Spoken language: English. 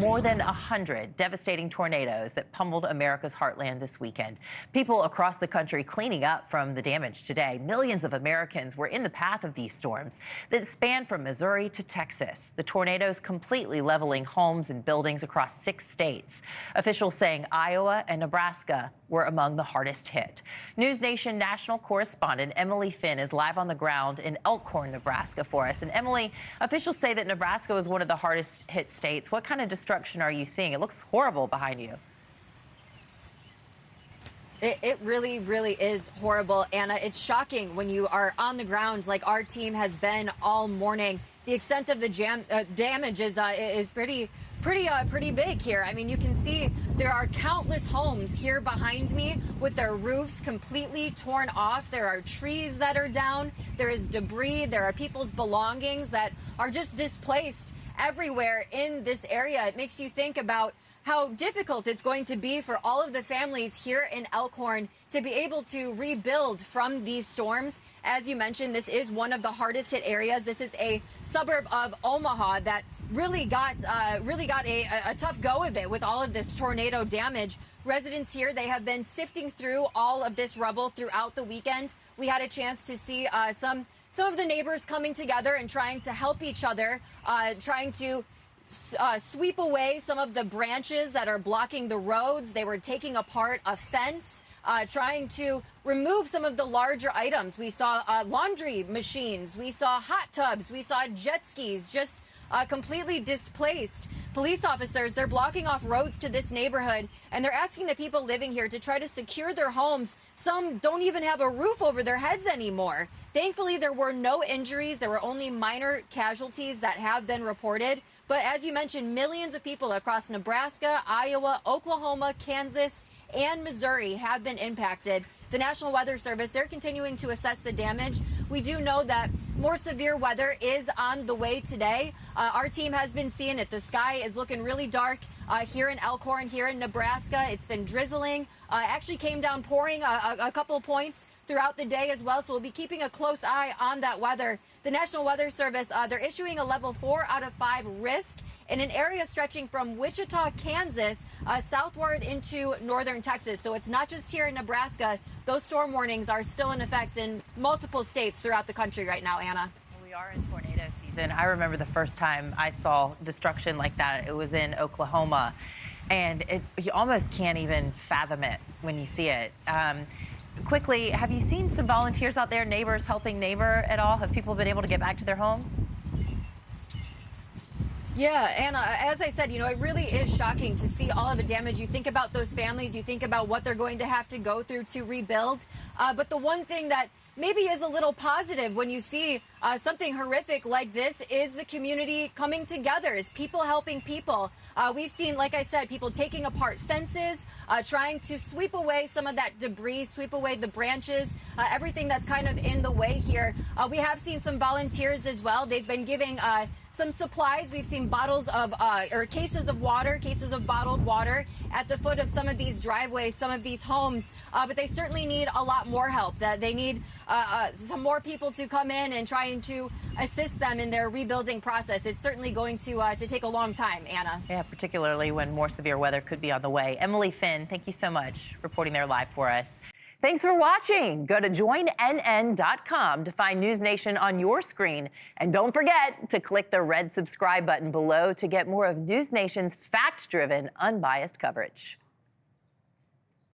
more than 100 devastating tornadoes that pummeled America's heartland this weekend. People across the country cleaning up from the damage today. Millions of Americans were in the path of these storms that span from Missouri to Texas. The tornadoes completely leveling homes and buildings across 6 states. Officials saying Iowa and Nebraska were among the hardest hit. NewsNation national correspondent Emily Finn is live on the ground in Elkhorn, Nebraska for us. And Emily, officials say that Nebraska was one of the hardest hit states. What kind of destruction are you seeing? It looks horrible behind you. It really, really is horrible, Anna. It's shocking when you are on the ground like our team has been all morning. The extent of the damage is pretty big here. I mean, you can see there are countless homes here behind me with their roofs completely torn off. There are trees that are down. There is debris. There are people's belongings that are just displaced everywhere in this area. It makes you think about how difficult it's going to be for all of the families here in Elkhorn to be able to rebuild from these storms. As you mentioned, this is one of the hardest hit areas. This is a suburb of Omaha that really got a tough go of it with all of this tornado damage. Residents here, they have been sifting through all of this rubble throughout the weekend. We had a chance to see some of the neighbors coming together and trying to help each other, trying to sweep away some of the branches that are blocking the roads. They were taking apart a fence, trying to remove some of the larger items. We saw laundry machines, we saw hot tubs, we saw jet skis just completely displaced. Police officers, they're blocking off roads to this neighborhood, and they're asking the people living here to try to secure their homes. Some don't even have a roof over their heads anymore. Thankfully, there were no injuries. There were only minor casualties that have been reported. But as you mentioned, millions of people across Nebraska, Iowa, Oklahoma, Kansas, and Missouri have been impacted. The National Weather Service, they're continuing to assess the damage. We do know that more severe weather is on the way today. Our team has been seeing it. The sky is looking really dark here in Elkhorn, here in Nebraska. It's been drizzling. Actually came down pouring a couple of points throughout the day as well. So we'll be keeping a close eye on that weather. The National Weather Service, they're issuing a level 4 out of 5 risk in an area stretching from Wichita, Kansas, southward into northern Texas. So it's not just here in Nebraska. Those storm warnings are still in effect in multiple states throughout the country right now, Anna. We are in tornado season. I remember the first time I saw destruction like that. It was in Oklahoma, and you almost can't even fathom it when you see it. Quickly, have you seen some volunteers out there, neighbors helping neighbor at all? Have people been able to get back to their homes? Yeah, Anna, as I said, it really is shocking to see all of the damage. You think about those families, you think about what they're going to have to go through to rebuild. But the one thing that maybe is a little positive when you see something horrific like this is the community coming together, is people helping people. We've seen, like I said, people taking apart fences, trying to sweep away some of that debris, sweep away the branches, everything that's kind of in the way here. We have seen some volunteers as well. They've been giving some supplies. We've seen bottles of or cases of water, cases of bottled water at the foot of some of these driveways, some of these homes. But they certainly need a lot more help. That they need some more people to come in and trying to assist them in their rebuilding process. It's certainly going to take a long time, Anna. Yeah, particularly when more severe weather could be on the way. Emily Finn, thank you so much reporting there live for us. Thanks for watching. Go to joinnn.com to find NewsNation on your screen. And don't forget to click the red subscribe button below to get more of NewsNation's fact-driven, unbiased coverage.